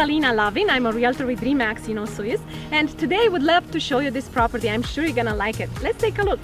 Alina Lovin. I'm a realtor with RE/MAX in Osoyoos, and today I would love to show you this property. I'm sure you're gonna like it. Let's take a look.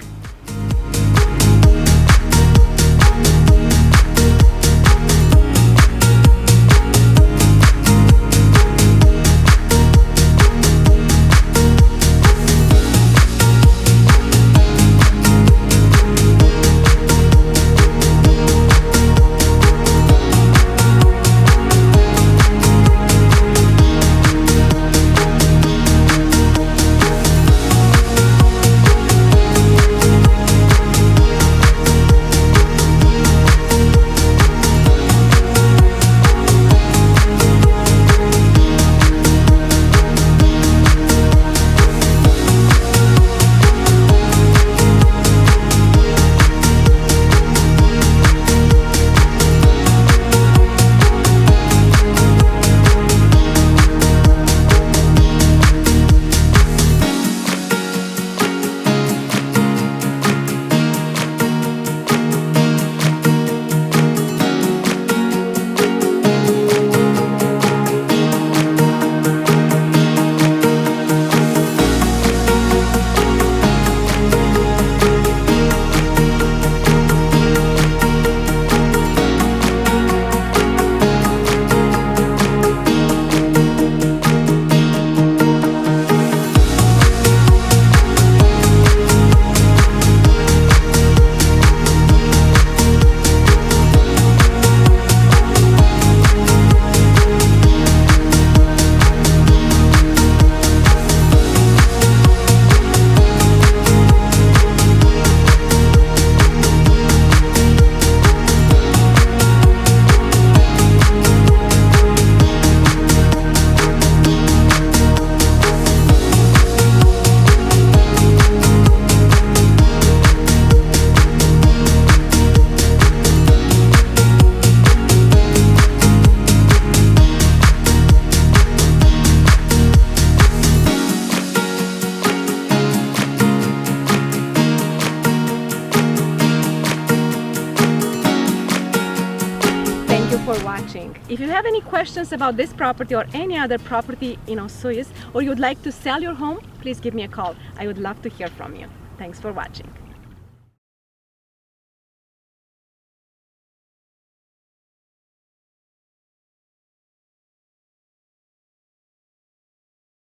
For watching. If you have any questions about this property or any other property in Osoyoos, or you'd like to sell your home, please give me a call. I would love to hear from you. Thanks for watching.